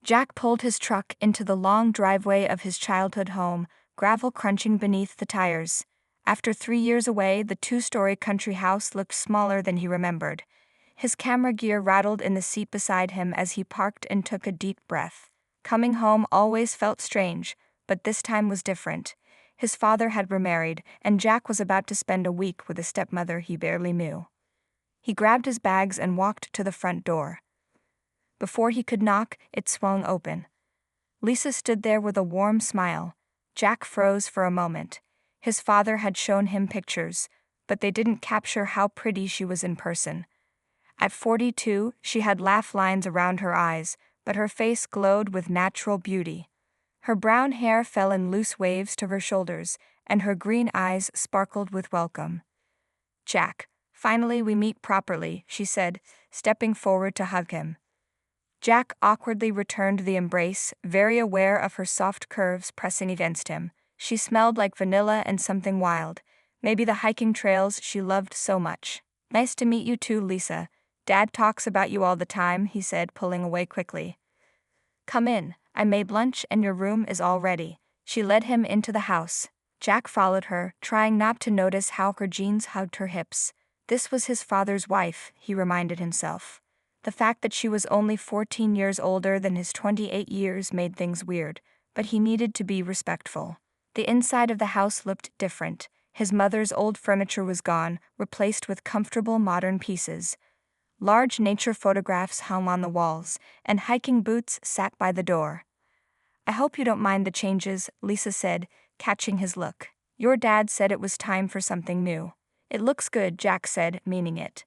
Jack pulled his truck into the long driveway of his childhood home, gravel crunching beneath the tires. After 3 years away, the 2-story country house looked smaller than he remembered. His camera gear rattled in the seat beside him as he parked and took a deep breath. Coming home always felt strange, but this time was different. His father had remarried, and Jack was about to spend a week with a stepmother he barely knew. He grabbed his bags and walked to the front door. Before he could knock, it swung open. Lisa stood there with a warm smile. Jack froze for a moment. His father had shown him pictures, but they didn't capture how pretty she was in person. At 42, she had laugh lines around her eyes, but her face glowed with natural beauty. Her brown hair fell in loose waves to her shoulders, and her green eyes sparkled with welcome. "Jack, finally we meet properly," she said, stepping forward to hug him. Jack awkwardly returned the embrace, very aware of her soft curves pressing against him. She smelled like vanilla and something wild, maybe the hiking trails she loved so much. "Nice to meet you too, Lisa. Dad talks about you all the time," he said, pulling away quickly. "Come in, I made lunch and your room is all ready." She led him into the house. Jack followed her, trying not to notice how her jeans hugged her hips. This was his father's wife, he reminded himself. The fact that she was only 14 years older than his 28 years made things weird, but he needed to be respectful. The inside of the house looked different. His mother's old furniture was gone, replaced with comfortable modern pieces. Large nature photographs hung on the walls, and hiking boots sat by the door. "I hope you don't mind the changes," Lisa said, catching his look. "Your dad said it was time for something new." "It looks good," Jack said, meaning it.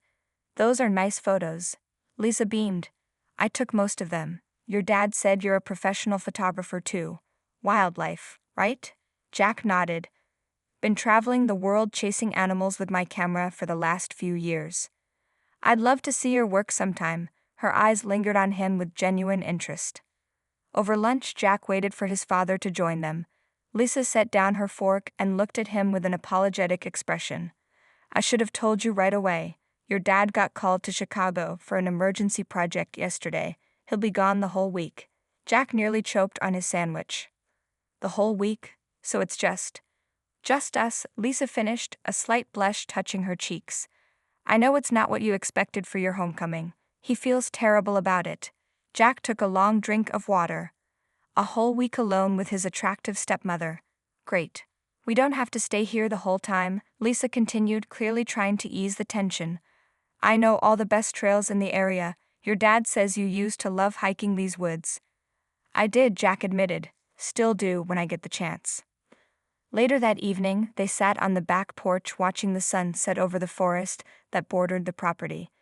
"Those are nice photos." Lisa beamed. "I took most of them. Your dad said you're a professional photographer too. Wildlife, right?" Jack nodded. "Been traveling the world chasing animals with my camera for the last few years." "I'd love to see your work sometime." Her eyes lingered on him with genuine interest. Over lunch, Jack waited for his father to join them. Lisa set down her fork and looked at him with an apologetic expression. "I should have told you right away. Your dad got called to Chicago for an emergency project yesterday. He'll be gone the whole week." Jack nearly choked on his sandwich. "The whole week? So it's just us," Lisa finished, a slight blush touching her cheeks. "I know it's not what you expected for your homecoming. He feels terrible about it." Jack took a long drink of water. "A whole week alone with his attractive stepmother. Great. We don't have to stay here the whole time," Lisa continued, clearly trying to ease the tension. "I know all the best trails in the area. Your dad says you used to love hiking these woods." "I did," Jack admitted. "Still do when I get the chance." Later that evening, they sat on the back porch watching the sun set over the forest that bordered the property.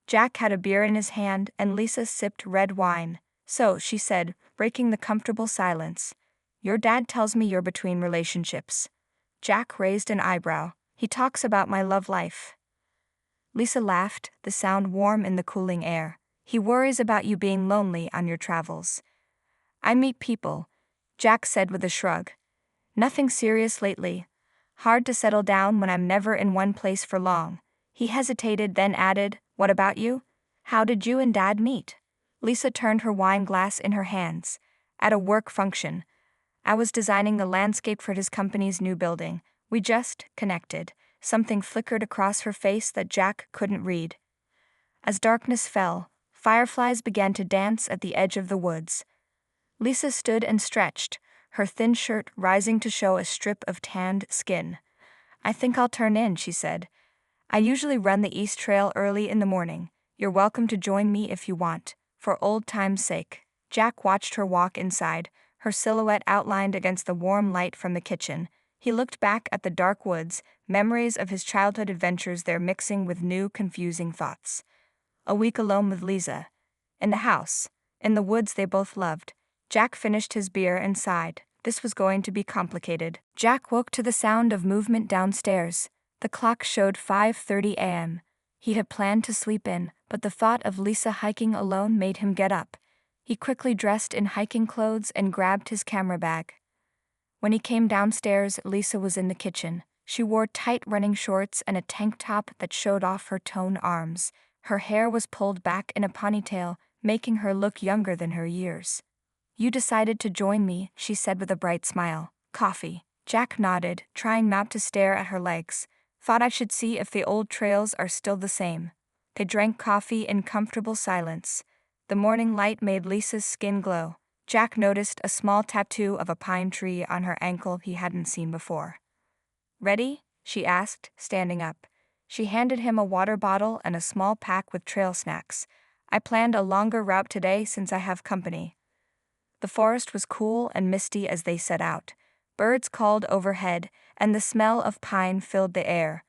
Jack had a beer in his hand and Lisa sipped red wine. "So," she said, breaking the comfortable silence, "your dad tells me you're between relationships." Jack raised an eyebrow. "He talks about my love life." Lisa laughed, the sound warm in the cooling air. "He worries about you being lonely on your travels." "I meet people," Jack said with a shrug. "Nothing serious lately. Hard to settle down when I'm never in one place for long." He hesitated, then added, "What about you? How did you and Dad meet?" Lisa turned her wine glass in her hands. "At a work function. I was designing the landscape for his company's new building. We just connected." Something flickered across her face that Jack couldn't read. As darkness fell, fireflies began to dance at the edge of the woods. Lisa stood and stretched, her thin shirt rising to show a strip of tanned skin. "I think I'll turn in," she said. "I usually run the East Trail early in the morning. You're welcome to join me if you want, for old time's sake." Jack watched her walk inside, her silhouette outlined against the warm light from the kitchen. He looked back at the dark woods, memories of his childhood adventures there mixing with new, confusing thoughts. A week alone with Lisa. In the house. In the woods they both loved. Jack finished his beer and sighed. This was going to be complicated. Jack woke to the sound of movement downstairs. The clock showed 5:30 a.m. He had planned to sleep in, but the thought of Lisa hiking alone made him get up. He quickly dressed in hiking clothes and grabbed his camera bag. When he came downstairs, Lisa was in the kitchen. She wore tight running shorts and a tank top that showed off her toned arms. Her hair was pulled back in a ponytail, making her look younger than her years. You decided to join me, she said with a bright smile. Coffee. Jack nodded, trying not to stare at her legs. Thought I should see if the old trails are still the same. They drank coffee in comfortable silence. The morning light made Lisa's skin glow. Jack noticed a small tattoo of a pine tree on her ankle he hadn't seen before. Ready? She asked, standing up. She handed him a water bottle and a small pack with trail snacks. I planned a longer route today since I have company. The forest was cool and misty as they set out. Birds called overhead, and the smell of pine filled the air.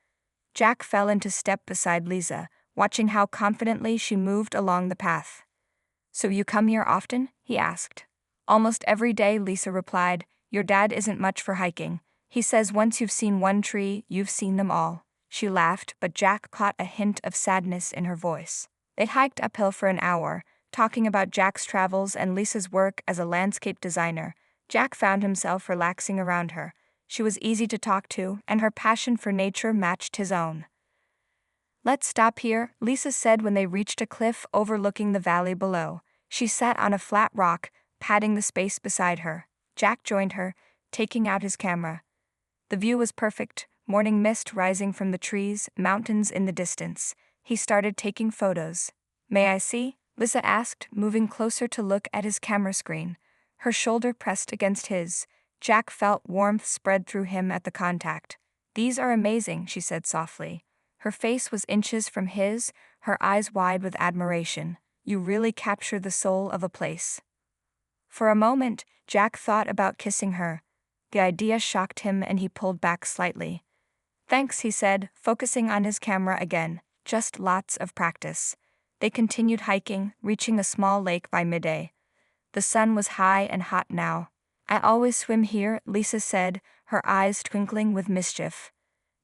Jack fell into step beside Lisa, watching how confidently she moved along the path. So you come here often? He asked. Almost every day, Lisa replied. Your dad isn't much for hiking. He says once you've seen one tree, you've seen them all. She laughed, but Jack caught a hint of sadness in her voice. They hiked uphill for an hour, talking about Jack's travels and Lisa's work as a landscape designer. Jack found himself relaxing around her. She was easy to talk to, and her passion for nature matched his own. Let's stop here, Lisa said when they reached a cliff overlooking the valley below. She sat on a flat rock, patting the space beside her. Jack joined her, taking out his camera. The view was perfect, morning mist rising from the trees, mountains in the distance. He started taking photos. May I see? Lisa asked, moving closer to look at his camera screen. Her shoulder pressed against his. Jack felt warmth spread through him at the contact. These are amazing, she said softly. Her face was inches from his, her eyes wide with admiration. You really capture the soul of a place. For a moment, Jack thought about kissing her. The idea shocked him and he pulled back slightly. Thanks, he said, focusing on his camera again. Just lots of practice. They continued hiking, reaching a small lake by midday. The sun was high and hot now. I always swim here, Lisa said, her eyes twinkling with mischief.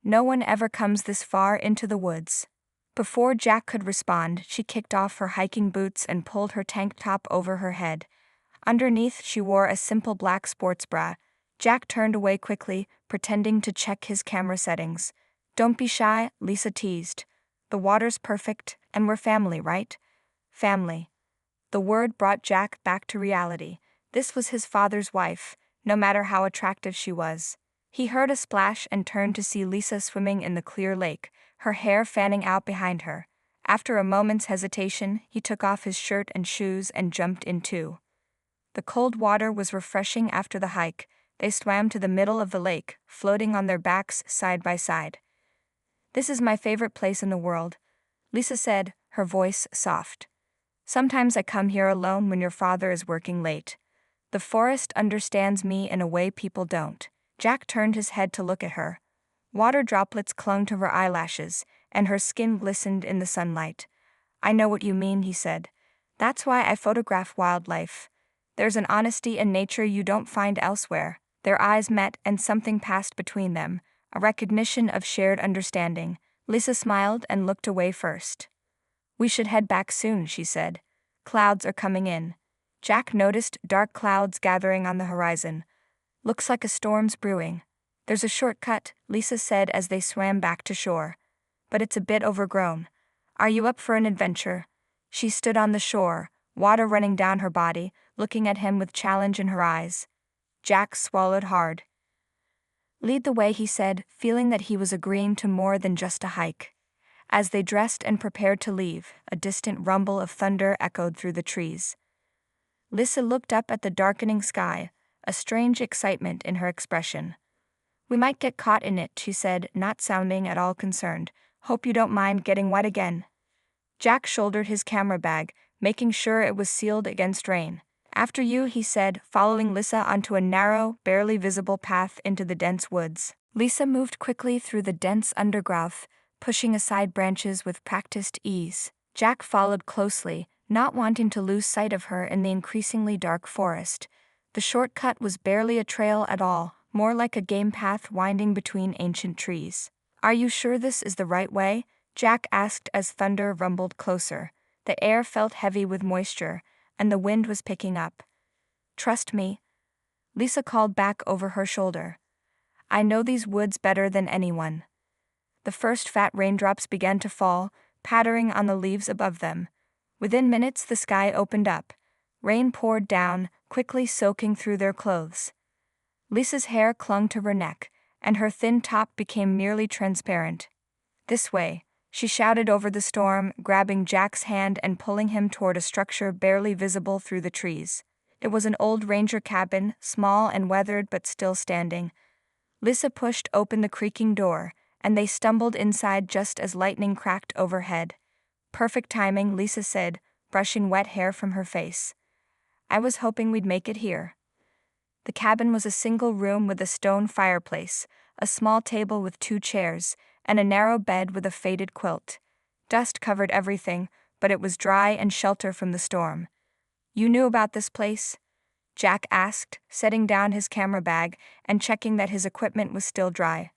No one ever comes this far into the woods. Before Jack could respond, she kicked off her hiking boots and pulled her tank top over her head. Underneath, she wore a simple black sports bra. Jack turned away quickly, pretending to check his camera settings. Don't be shy, Lisa teased. The water's perfect, and we're family, right? Family. The word brought Jack back to reality. This was his father's wife, no matter how attractive she was. He heard a splash and turned to see Lisa swimming in the clear lake, her hair fanning out behind her. After a moment's hesitation, he took off his shirt and shoes and jumped in too. The cold water was refreshing after the hike. They swam to the middle of the lake, floating on their backs side by side. This is my favorite place in the world, Lisa said, her voice soft. Sometimes I come here alone when your father is working late. The forest understands me in a way people don't. Jack turned his head to look at her. Water droplets clung to her eyelashes, and her skin glistened in the sunlight. I know what you mean, he said. That's why I photograph wildlife. There's an honesty in nature you don't find elsewhere. Their eyes met and something passed between them, a recognition of shared understanding. Lisa smiled and looked away first. We should head back soon, she said. Clouds are coming in. Jack noticed dark clouds gathering on the horizon. Looks like a storm's brewing. There's a shortcut, Lisa said as they swam back to shore. But it's a bit overgrown. Are you up for an adventure? She stood on the shore, water running down her body, looking at him with challenge in her eyes. Jack swallowed hard. Lead the way, he said, feeling that he was agreeing to more than just a hike. As they dressed and prepared to leave, a distant rumble of thunder echoed through the trees. Lisa looked up at the darkening sky, a strange excitement in her expression. We might get caught in it, she said, not sounding at all concerned. Hope you don't mind getting wet again. Jack shouldered his camera bag, making sure it was sealed against rain. After you, he said, following Lisa onto a narrow, barely visible path into the dense woods. Lisa moved quickly through the dense undergrowth, pushing aside branches with practiced ease. Jack followed closely, not wanting to lose sight of her in the increasingly dark forest. The shortcut was barely a trail at all, more like a game path winding between ancient trees. Are you sure this is the right way? Jack asked as thunder rumbled closer. The air felt heavy with moisture, and the wind was picking up. Trust me, Lisa called back over her shoulder. I know these woods better than anyone. The first fat raindrops began to fall, pattering on the leaves above them. Within minutes the sky opened up. Rain poured down, quickly soaking through their clothes. Lisa's hair clung to her neck, and her thin top became nearly transparent. "This way," she shouted over the storm, grabbing Jack's hand and pulling him toward a structure barely visible through the trees. It was an old ranger cabin, small and weathered but still standing. Lisa pushed open the creaking door, and they stumbled inside just as lightning cracked overhead. "Perfect timing," Lisa said, brushing wet hair from her face. "I was hoping we'd make it here." The cabin was a single room with a stone fireplace, a small table with 2 chairs, and a narrow bed with a faded quilt. Dust covered everything, but it was dry and shelter from the storm. "You knew about this place?" Jack asked, setting down his camera bag and checking that his equipment was still dry.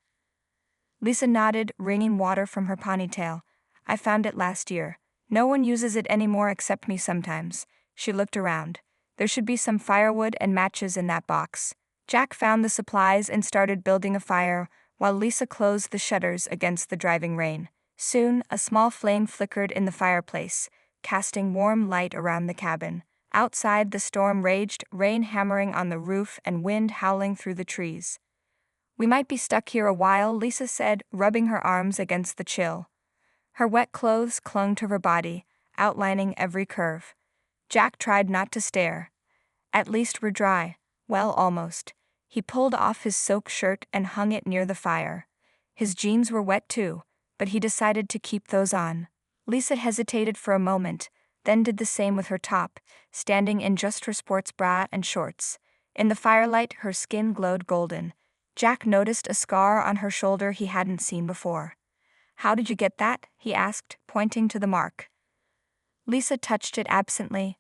Lisa nodded, wringing water from her ponytail. "I found it last year. No one uses it anymore except me sometimes." She looked around. "There should be some firewood and matches in that box." Jack found the supplies and started building a fire, while Lisa closed the shutters against the driving rain. Soon, a small flame flickered in the fireplace, casting warm light around the cabin. Outside, the storm raged, rain hammering on the roof and wind howling through the trees. "We might be stuck here a while," Lisa said, rubbing her arms against the chill. Her wet clothes clung to her body, outlining every curve. Jack tried not to stare. "At least we're dry." "Well, almost." He pulled off his soaked shirt and hung it near the fire. His jeans were wet too, but he decided to keep those on. Lisa hesitated for a moment, then did the same with her top, standing in just her sports bra and shorts. In the firelight, her skin glowed golden. Jack noticed a scar on her shoulder he hadn't seen before. "How did you get that?" he asked, pointing to the mark. Lisa touched it absently.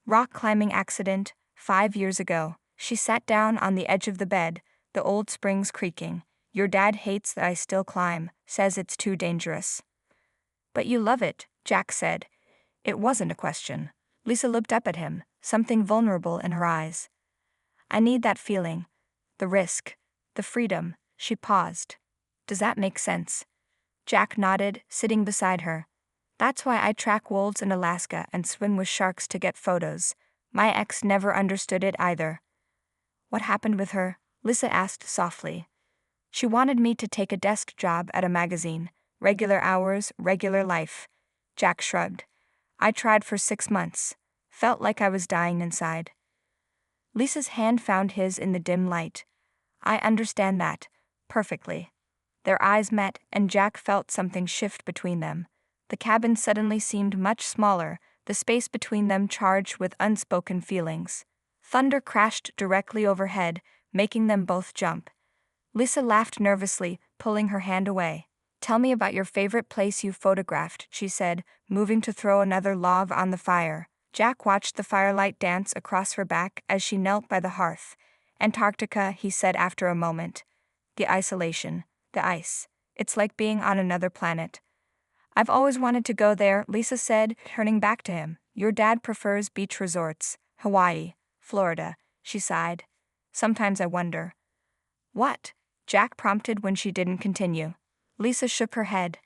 "Rock climbing accident, 5 years ago." She sat down on the edge of the bed, the old springs creaking. "Your dad hates that I still climb, says it's too dangerous." "But you love it," Jack said. It wasn't a question. Lisa looked up at him, something vulnerable in her eyes. "I need that feeling. The risk. The freedom." She paused. "Does that make sense?" Jack nodded, sitting beside her. "That's why I track wolves in Alaska and swim with sharks to get photos. My ex never understood it either." "What happened with her?" Lisa asked softly. "She wanted me to take a desk job at a magazine. Regular hours, regular life." Jack shrugged. "I tried for 6 months. Felt like I was dying inside." Lisa's hand found his in the dim light. "I understand that. Perfectly." Their eyes met, and Jack felt something shift between them. The cabin suddenly seemed much smaller, the space between them charged with unspoken feelings. Thunder crashed directly overhead, making them both jump. Lisa laughed nervously, pulling her hand away. "Tell me about your favorite place you photographed," she said, moving to throw another log on the fire. Jack watched the firelight dance across her back as she knelt by the hearth. "Antarctica," he said after a moment. "The isolation. The ice. It's like being on another planet." "I've always wanted to go there," Lisa said, turning back to him. "Your dad prefers beach resorts. Hawaii. Florida." She sighed. "Sometimes I wonder." "What?" Jack prompted when she didn't continue. Lisa shook her head.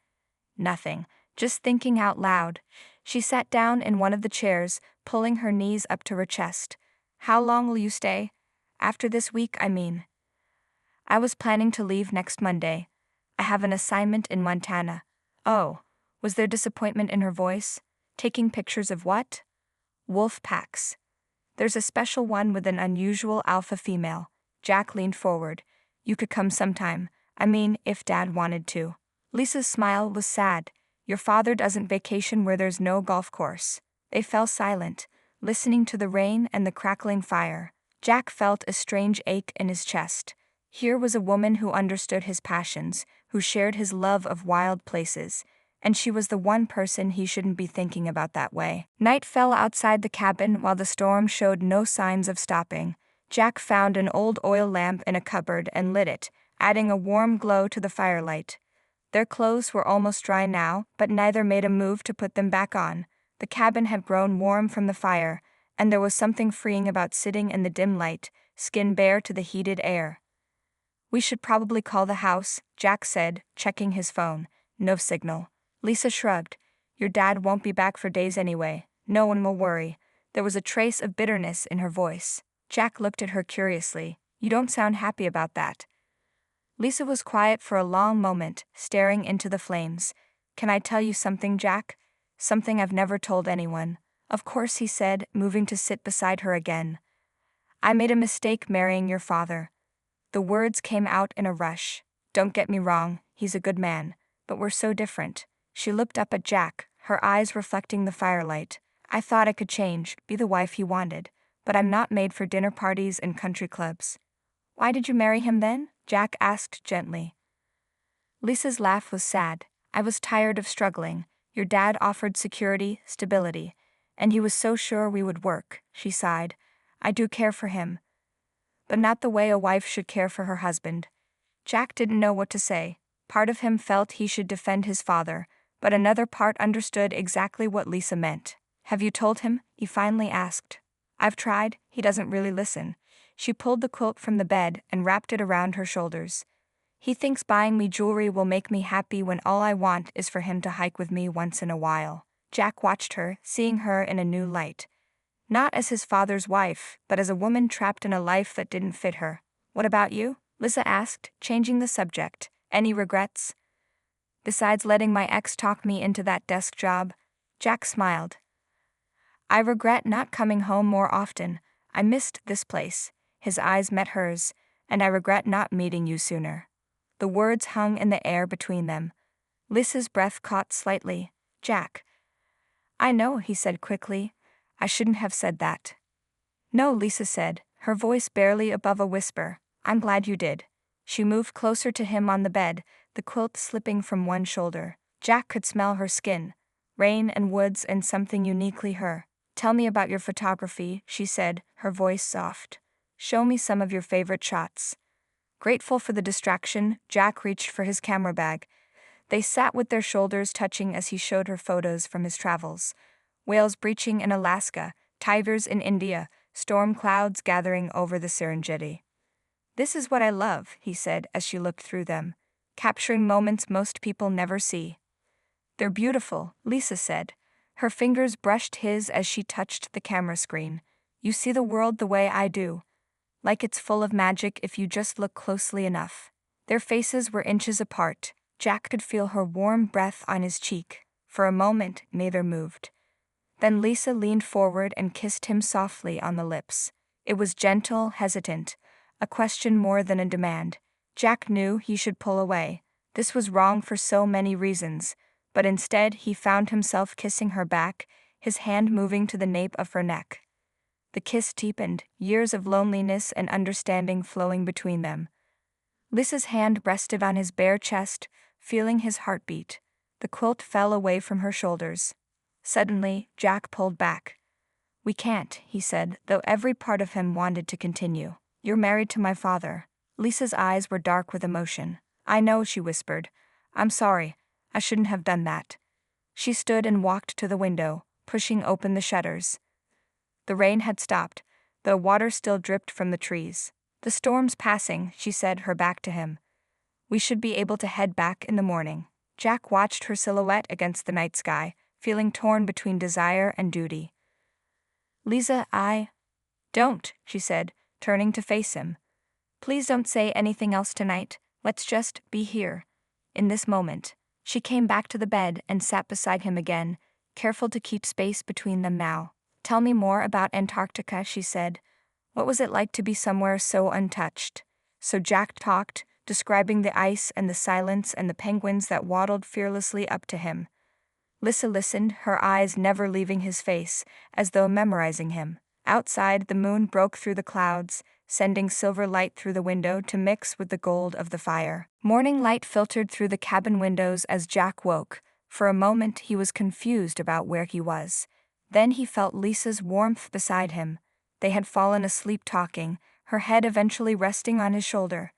"Nothing. Just thinking out loud." She sat down in one of the chairs, pulling her knees up to her chest. "How long will you stay? After this week, I mean." "I was planning to leave next Monday. I have an assignment in Montana." "Oh." Was there disappointment in her voice? "Taking pictures of what?" "Wolf packs. There's a special one with an unusual alpha female." Jack leaned forward. "You could come sometime. I mean, if Dad wanted to." Lisa's smile was sad. "Your father doesn't vacation where there's no golf course." They fell silent, listening to the rain and the crackling fire. Jack felt a strange ache in his chest. Here was a woman who understood his passions, who shared his love of wild places, and she was the one person he shouldn't be thinking about that way. Night fell outside the cabin while the storm showed no signs of stopping. Jack found an old oil lamp in a cupboard and lit it, adding a warm glow to the firelight. Their clothes were almost dry now, but neither made a move to put them back on. The cabin had grown warm from the fire, and there was something freeing about sitting in the dim light, skin bare to the heated air. "We should probably call the house," Jack said, checking his phone. No signal. Lisa shrugged. "Your dad won't be back for days anyway. No one will worry. There was a trace of bitterness in her voice. Jack looked at her curiously. You don't sound happy about that. Lisa was quiet for a long moment, staring into the flames. Can I tell you something, Jack? Something I've never told anyone. Of course, he said, moving to sit beside her again. I made a mistake marrying your father. The words came out in a rush. Don't get me wrong, he's a good man, but we're so different. She looked up at Jack, her eyes reflecting the firelight. I thought I could change, be the wife he wanted, but I'm not made for dinner parties and country clubs. Why did you marry him then? Jack asked gently. Lisa's laugh was sad. I was tired of struggling. Your dad offered security, stability, and he was so sure we would work, she sighed. I do care for him, but not the way a wife should care for her husband. Jack didn't know what to say. Part of him felt he should defend his father, but another part understood exactly what Lisa meant. Have you told him? He finally asked. I've tried, he doesn't really listen. She pulled the quilt from the bed and wrapped it around her shoulders. He thinks buying me jewelry will make me happy when all I want is for him to hike with me once in a while. Jack watched her, seeing her in a new light. Not as his father's wife, but as a woman trapped in a life that didn't fit her. What about you? Lisa asked, changing the subject. Any regrets? Besides letting my ex talk me into that desk job? Jack smiled. I regret not coming home more often. I missed this place. His eyes met hers, and I regret not meeting you sooner. The words hung in the air between them. Lisa's breath caught slightly. Jack. I know, he said quickly. I shouldn't have said that. No, Lisa said, her voice barely above a whisper. I'm glad you did. She moved closer to him on the bed, the quilt slipping from one shoulder. Jack could smell her skin. Rain and woods and something uniquely her. Tell me about your photography, she said, her voice soft. Show me some of your favorite shots. Grateful for the distraction, Jack reached for his camera bag. They sat with their shoulders touching as he showed her photos from his travels. Whales breaching in Alaska, tigers in India, storm clouds gathering over the Serengeti. This is what I love, he said as she looked through them, capturing moments most people never see. They're beautiful, Lisa said. Her fingers brushed his as she touched the camera screen. You see the world the way I do. Like it's full of magic if you just look closely enough. Their faces were inches apart. Jack could feel her warm breath on his cheek. For a moment, neither moved. Then Lisa leaned forward and kissed him softly on the lips. It was gentle, hesitant, a question more than a demand. Jack knew he should pull away. This was wrong for so many reasons, but instead he found himself kissing her back, his hand moving to the nape of her neck. The kiss deepened, years of loneliness and understanding flowing between them. Lisa's hand rested on his bare chest, feeling his heartbeat. The quilt fell away from her shoulders. Suddenly, Jack pulled back. We can't, he said, though every part of him wanted to continue. You're married to my father. Lisa's eyes were dark with emotion. I know, she whispered. I'm sorry. I shouldn't have done that. She stood and walked to the window, pushing open the shutters. The rain had stopped, though water still dripped from the trees. The storm's passing, she said, her back to him. We should be able to head back in the morning. Jack watched her silhouette against the night sky, feeling torn between desire and duty. Lisa, Don't, she said, turning to face him. Please don't say anything else tonight. Let's just be here. In this moment. She came back to the bed and sat beside him again, careful to keep space between them now. Tell me more about Antarctica, she said. What was it like to be somewhere so untouched? So Jack talked, describing the ice and the silence and the penguins that waddled fearlessly up to him. Lisa listened, her eyes never leaving his face, as though memorizing him. Outside, the moon broke through the clouds, sending silver light through the window to mix with the gold of the fire. Morning light filtered through the cabin windows as Jack woke. For a moment he was confused about where he was. Then he felt Lisa's warmth beside him. They had fallen asleep talking, her head eventually resting on his shoulder.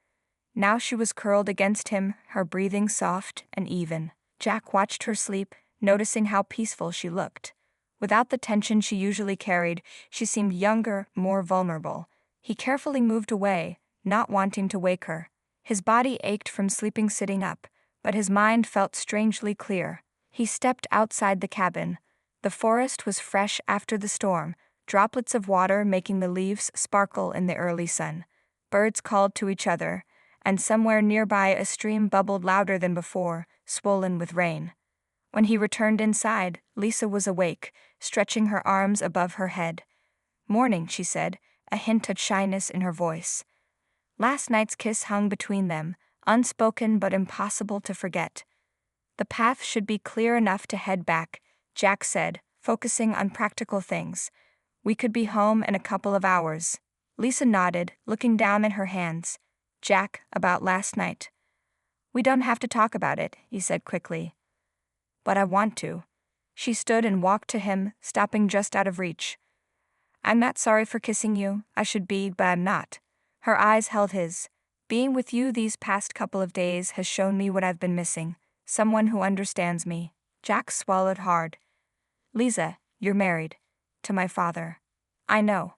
Now she was curled against him, her breathing soft and even. Jack watched her sleep, noticing how peaceful she looked. Without the tension she usually carried, she seemed younger, more vulnerable. He carefully moved away, not wanting to wake her. His body ached from sleeping sitting up, but his mind felt strangely clear. He stepped outside the cabin. The forest was fresh after the storm, droplets of water making the leaves sparkle in the early sun. Birds called to each other, and somewhere nearby a stream bubbled louder than before, swollen with rain. When he returned inside, Lisa was awake, stretching her arms above her head. "Morning," she said, a hint of shyness in her voice. Last night's kiss hung between them, unspoken but impossible to forget. "The path should be clear enough to head back," Jack said, focusing on practical things. "We could be home in a couple of hours." Lisa nodded, looking down at her hands. "Jack, about last night." "We don't have to talk about it," he said quickly. "But I want to." She stood and walked to him, stopping just out of reach. "I'm not sorry for kissing you. I should be, but I'm not." Her eyes held his. "Being with you these past couple of days has shown me what I've been missing. Someone who understands me." Jack swallowed hard. "Lisa, you're married. To my father." "I know."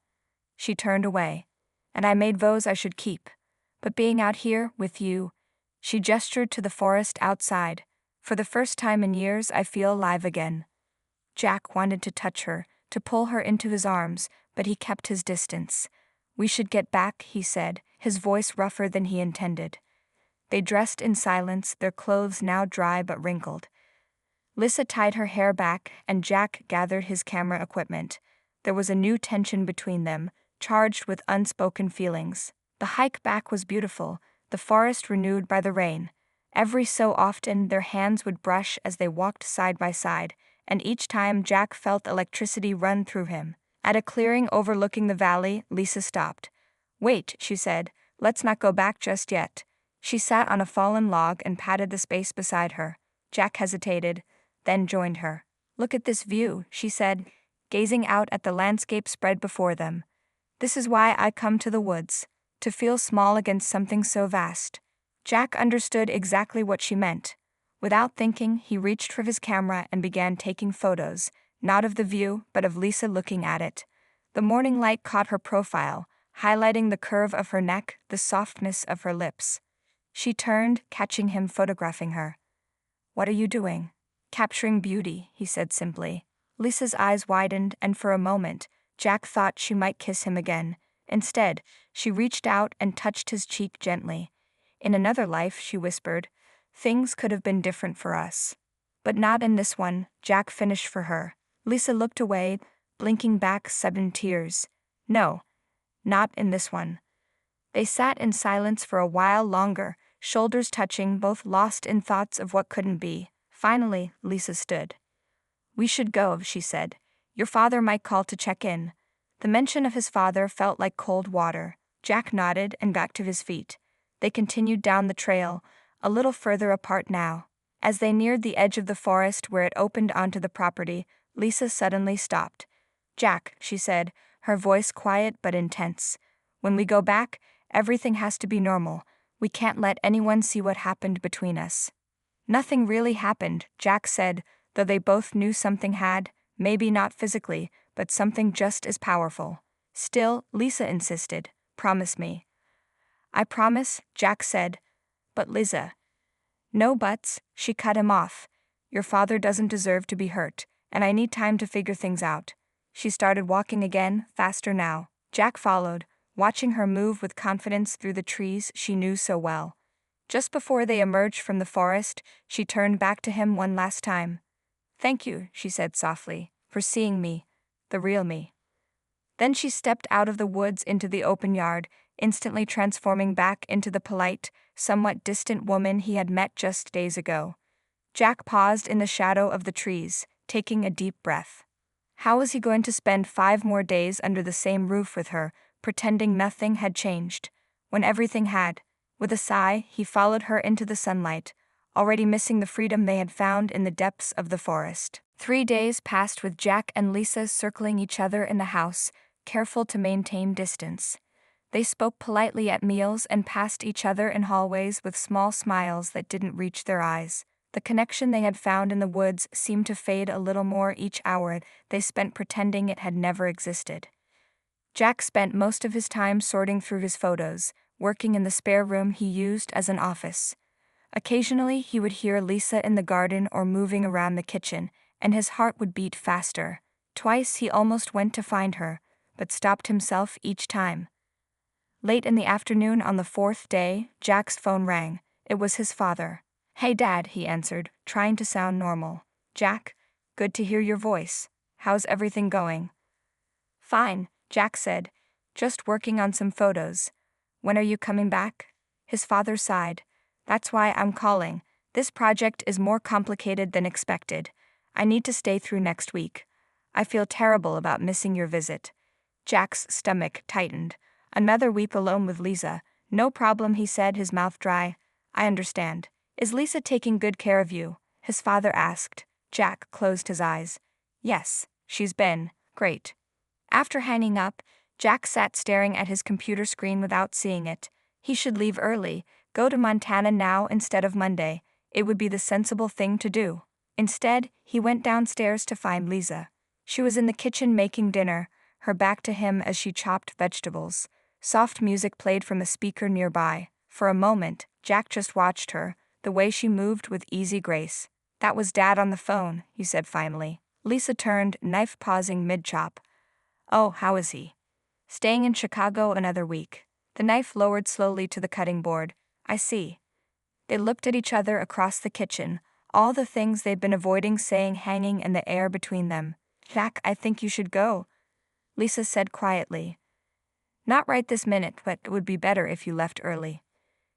She turned away. "And I made vows I should keep. But being out here, with you," she gestured to the forest outside. "For the first time in years I feel alive again." Jack wanted to touch her, to pull her into his arms, but he kept his distance. "We should get back," he said, his voice rougher than he intended. They dressed in silence, their clothes now dry but wrinkled. Lisa tied her hair back, and Jack gathered his camera equipment. There was a new tension between them, charged with unspoken feelings. The hike back was beautiful, the forest renewed by the rain. Every so often their hands would brush as they walked side by side, and each time Jack felt electricity run through him. At a clearing overlooking the valley, Lisa stopped. "Wait," she said, "let's not go back just yet." She sat on a fallen log and patted the space beside her. Jack hesitated, then joined her. "Look at this view," she said, gazing out at the landscape spread before them. "This is why I come to the woods, to feel small against something so vast." Jack understood exactly what she meant. Without thinking, he reached for his camera and began taking photos, not of the view, but of Lisa looking at it. The morning light caught her profile, highlighting the curve of her neck, the softness of her lips. She turned, catching him photographing her. "What are you doing?" "Capturing beauty," he said simply. Lisa's eyes widened, and for a moment, Jack thought she might kiss him again. Instead, she reached out and touched his cheek gently. "In another life," she whispered, "things could have been different for us. But not in this one," Jack finished for her. Lisa looked away, blinking back sudden tears. "No, not in this one." They sat in silence for a while longer, shoulders touching, both lost in thoughts of what couldn't be. Finally, Lisa stood. "We should go," she said. "Your father might call to check in." The mention of his father felt like cold water. Jack nodded and got to his feet. They continued down the trail, a little further apart now. As they neared the edge of the forest where it opened onto the property, Lisa suddenly stopped. "Jack," she said, her voice quiet but intense. "When we go back, everything has to be normal. We can't let anyone see what happened between us." "Nothing really happened," Jack said, though they both knew something had, maybe not physically, but something just as powerful. Still, Lisa insisted. "Promise me." "I promise," Jack said. "But Lisa." "No buts," she cut him off. "Your father doesn't deserve to be hurt, and I need time to figure things out." She started walking again, faster now. Jack followed, watching her move with confidence through the trees she knew so well. Just before they emerged from the forest, she turned back to him one last time. "Thank you," she said softly, "for seeing me, the real me." Then she stepped out of the woods into the open yard, instantly transforming back into the polite, somewhat distant woman he had met just days ago. Jack paused in the shadow of the trees, taking a deep breath. How was he going to spend 5 more days under the same roof with her, pretending nothing had changed, when everything had? With a sigh, he followed her into the sunlight, already missing the freedom they had found in the depths of the forest. 3 days passed with Jack and Lisa circling each other in the house, careful to maintain distance. They spoke politely at meals and passed each other in hallways with small smiles that didn't reach their eyes. The connection they had found in the woods seemed to fade a little more each hour they spent pretending it had never existed. Jack spent most of his time sorting through his photos, working in the spare room he used as an office. Occasionally he would hear Lisa in the garden or moving around the kitchen, and his heart would beat faster. Twice he almost went to find her, but stopped himself each time. Late in the afternoon on the fourth day, Jack's phone rang. It was his father. "Hey Dad," he answered, trying to sound normal. "Jack, good to hear your voice. How's everything going?" "Fine," Jack said. "Just working on some photos. When are you coming back?" His father sighed. "That's why I'm calling. This project is more complicated than expected. I need to stay through next week. I feel terrible about missing your visit." Jack's stomach tightened. Another week alone with Lisa. "No problem," he said, his mouth dry. "I understand. Is Lisa taking good care of you?" his father asked. Jack closed his eyes. "Yes, she's been great." After hanging up, Jack sat staring at his computer screen without seeing it. He should leave early, go to Montana now instead of Monday. It would be the sensible thing to do. Instead, he went downstairs to find Lisa. She was in the kitchen making dinner, her back to him as she chopped vegetables. Soft music played from a speaker nearby. For a moment, Jack just watched her, the way she moved with easy grace. "That was Dad on the phone," he said finally. Lisa turned, knife pausing mid-chop. "Oh, how is he?" "Staying in Chicago another week." The knife lowered slowly to the cutting board. "I see." They looked at each other across the kitchen, all the things they'd been avoiding saying hanging in the air between them. "Jack, I think you should go," Lisa said quietly. "Not right this minute, but it would be better if you left early."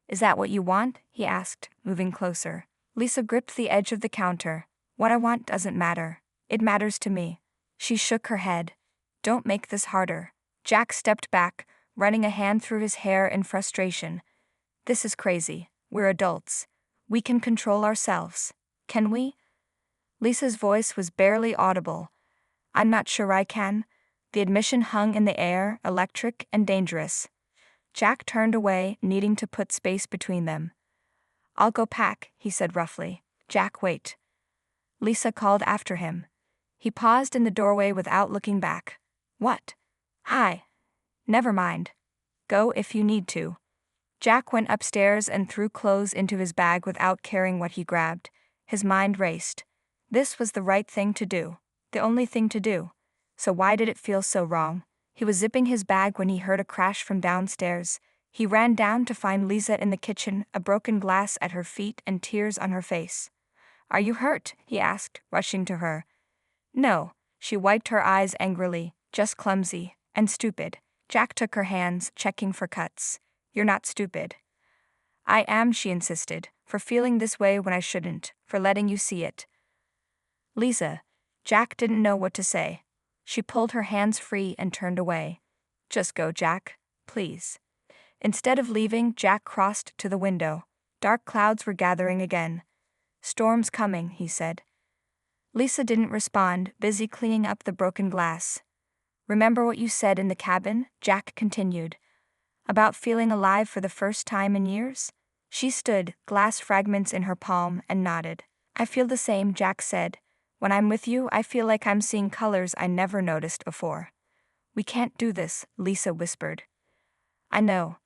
"Is that what you want?" he asked, moving closer. Lisa gripped the edge of the counter. "What I want doesn't matter. It matters to me." She shook her head. "Don't make this harder." Jack stepped back, running a hand through his hair in frustration. "This is crazy. We're adults. We can control ourselves. Can we?" Lisa's voice was barely audible. "I'm not sure I can." The admission hung in the air, electric and dangerous. Jack turned away, needing to put space between them. "I'll go pack," he said roughly. "Jack, wait." Lisa called after him. He paused in the doorway without looking back. "What?" "Hi." "Never mind. Go if you need to." Jack went upstairs and threw clothes into his bag without caring what he grabbed. His mind raced. This was the right thing to do. The only thing to do. So why did it feel so wrong? He was zipping his bag when he heard a crash from downstairs. He ran down to find Lisa in the kitchen, a broken glass at her feet and tears on her face. "Are you hurt?" he asked, rushing to her. "No." She wiped her eyes angrily. "Just clumsy. And stupid." Jack took her hands, checking for cuts. "You're not stupid." "I am," she insisted, "for feeling this way when I shouldn't, for letting you see it." "Lisa." Jack didn't know what to say. She pulled her hands free and turned away. "Just go, Jack. Please." Instead of leaving, Jack crossed to the window. Dark clouds were gathering again. "Storm's coming," he said. Lisa didn't respond, busy cleaning up the broken glass. "Remember what you said in the cabin?" Jack continued. "About feeling alive for the first time in years?" She stood, glass fragments in her palm, and nodded. "I feel the same," Jack said. "When I'm with you, I feel like I'm seeing colors I never noticed before." "We can't do this," Lisa whispered. "I know."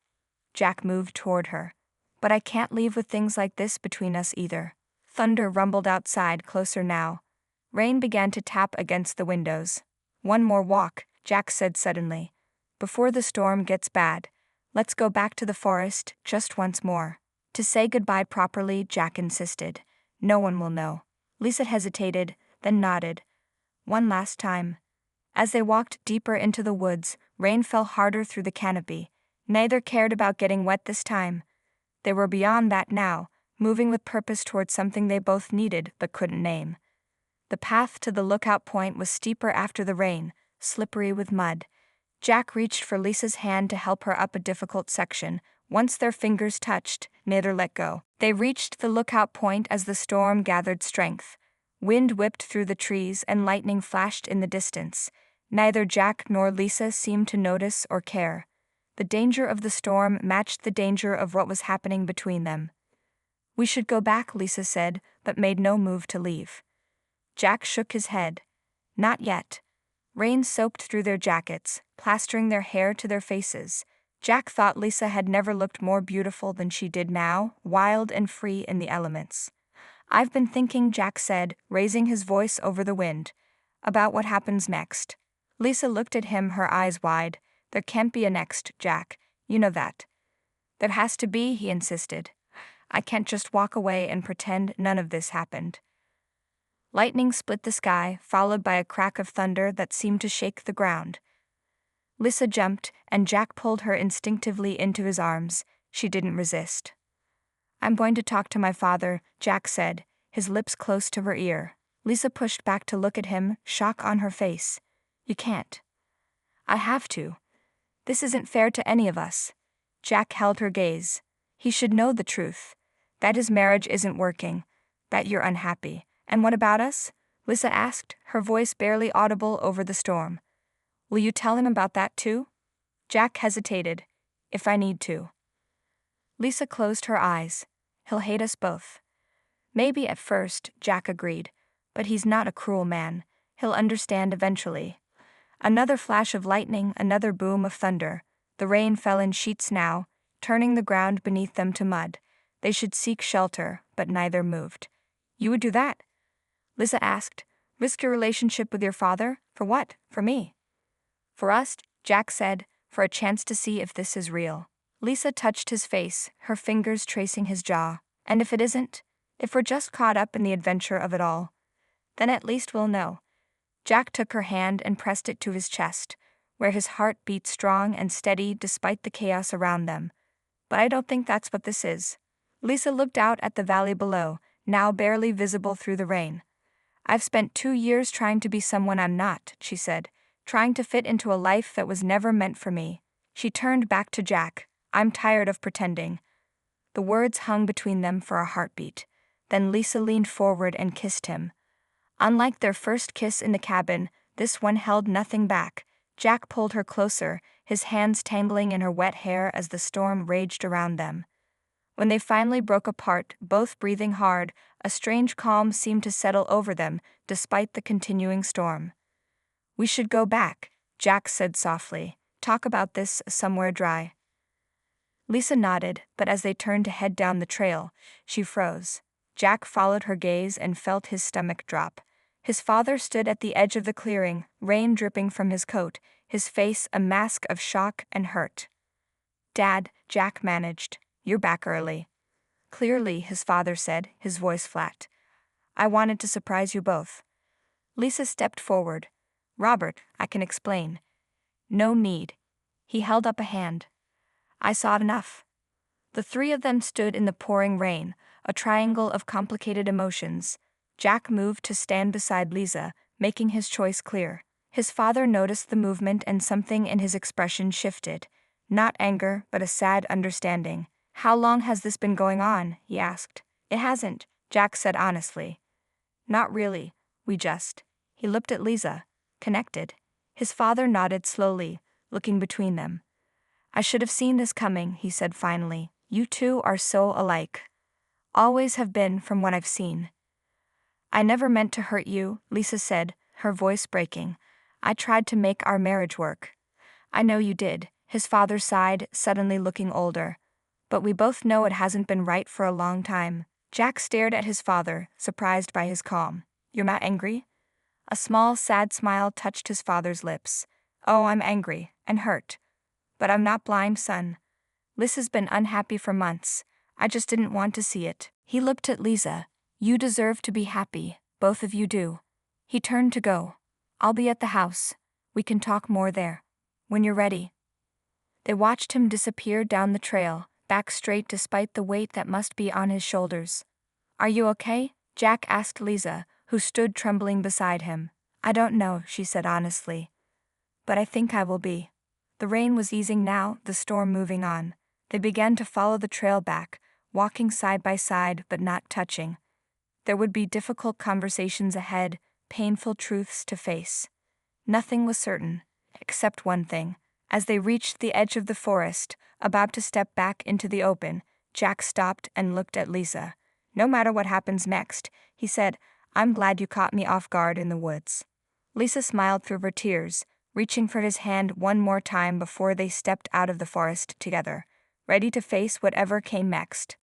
Jack moved toward her. "But I can't leave with things like this between us either." Thunder rumbled outside, closer now. Rain began to tap against the windows. "One more walk," Jack said suddenly. "Before the storm gets bad. Let's go back to the forest, just once more." To say goodbye properly, Jack insisted. "No one will know." Lisa hesitated, then nodded. "One last time." As they walked deeper into the woods, rain fell harder through the canopy. Neither cared about getting wet this time. They were beyond that now, moving with purpose towards something they both needed but couldn't name. The path to the lookout point was steeper after the rain, slippery with mud. Jack reached for Lisa's hand to help her up a difficult section. Once their fingers touched, neither let go. They reached the lookout point as the storm gathered strength. Wind whipped through the trees and lightning flashed in the distance. Neither Jack nor Lisa seemed to notice or care. The danger of the storm matched the danger of what was happening between them. "We should go back," Lisa said, but made no move to leave. Jack shook his head. "Not yet." Rain soaked through their jackets, plastering their hair to their faces. Jack thought Lisa had never looked more beautiful than she did now, wild and free in the elements. "I've been thinking," Jack said, raising his voice over the wind. About what happens next. Lisa looked at him, her eyes wide. There can't be a next, Jack. You know that. There has to be, he insisted. I can't just walk away and pretend none of this happened. Lightning split the sky, followed by a crack of thunder that seemed to shake the ground. Lisa jumped, and Jack pulled her instinctively into his arms. She didn't resist. I'm going to talk to my father, Jack said, his lips close to her ear. Lisa pushed back to look at him, shock on her face. You can't. I have to. This isn't fair to any of us. Jack held her gaze. He should know the truth. That his marriage isn't working. That you're unhappy. And what about us? Lisa asked, her voice barely audible over the storm. Will you tell him about that too? Jack hesitated. If I need to. Lisa closed her eyes. He'll hate us both. Maybe at first, Jack agreed. But he's not a cruel man. He'll understand eventually. Another flash of lightning, another boom of thunder. The rain fell in sheets now, turning the ground beneath them to mud. They should seek shelter, but neither moved. You would do that? Lisa asked. Risk your relationship with your father? For what? For me? For us, Jack said, for a chance to see if this is real. Lisa touched his face, her fingers tracing his jaw. And if it isn't? If we're just caught up in the adventure of it all? Then at least we'll know. Jack took her hand and pressed it to his chest, where his heart beat strong and steady despite the chaos around them. But I don't think that's what this is. Lisa looked out at the valley below, now barely visible through the rain. I've spent 2 years trying to be someone I'm not, she said, trying to fit into a life that was never meant for me. She turned back to Jack. I'm tired of pretending. The words hung between them for a heartbeat. Then Lisa leaned forward and kissed him. Unlike their first kiss in the cabin, this one held nothing back. Jack pulled her closer, his hands tangling in her wet hair as the storm raged around them. When they finally broke apart, both breathing hard, a strange calm seemed to settle over them, despite the continuing storm. We should go back, Jack said softly. Talk about this somewhere dry. Lisa nodded, but as they turned to head down the trail, she froze. Jack followed her gaze and felt his stomach drop. His father stood at the edge of the clearing, rain dripping from his coat, his face a mask of shock and hurt. Dad, Jack managed, you're back early. Clearly, his father said, his voice flat. I wanted to surprise you both. Lisa stepped forward. Robert, I can explain. No need. He held up a hand. I saw enough. The three of them stood in the pouring rain, a triangle of complicated emotions. Jack moved to stand beside Lisa, making his choice clear. His father noticed the movement and something in his expression shifted. Not anger, but a sad understanding. How long has this been going on? He asked. It hasn't, Jack said honestly. Not really, we just. He looked at Lisa. Connected. His father nodded slowly, looking between them. I should have seen this coming, he said finally. You two are so alike. Always have been from what I've seen. I never meant to hurt you, Lisa said, her voice breaking. I tried to make our marriage work. I know you did, his father sighed, suddenly looking older. But we both know it hasn't been right for a long time. Jack stared at his father, surprised by his calm. You're not angry? A small, sad smile touched his father's lips. Oh, I'm angry, and hurt. But I'm not blind, son. Lisa's been unhappy for months. I just didn't want to see it. He looked at Lisa. You deserve to be happy, both of you do. He turned to go. I'll be at the house. We can talk more there. When you're ready. They watched him disappear down the trail, back straight despite the weight that must be on his shoulders. Are you okay? Jack asked Lisa, who stood trembling beside him. I don't know, she said honestly. But I think I will be. The rain was easing now, the storm moving on. They began to follow the trail back, walking side by side but not touching. There would be difficult conversations ahead, painful truths to face. Nothing was certain, except one thing. As they reached the edge of the forest, about to step back into the open, Jack stopped and looked at Lisa. No matter what happens next, he said, I'm glad you caught me off guard in the woods. Lisa smiled through her tears, reaching for his hand one more time before they stepped out of the forest together, ready to face whatever came next.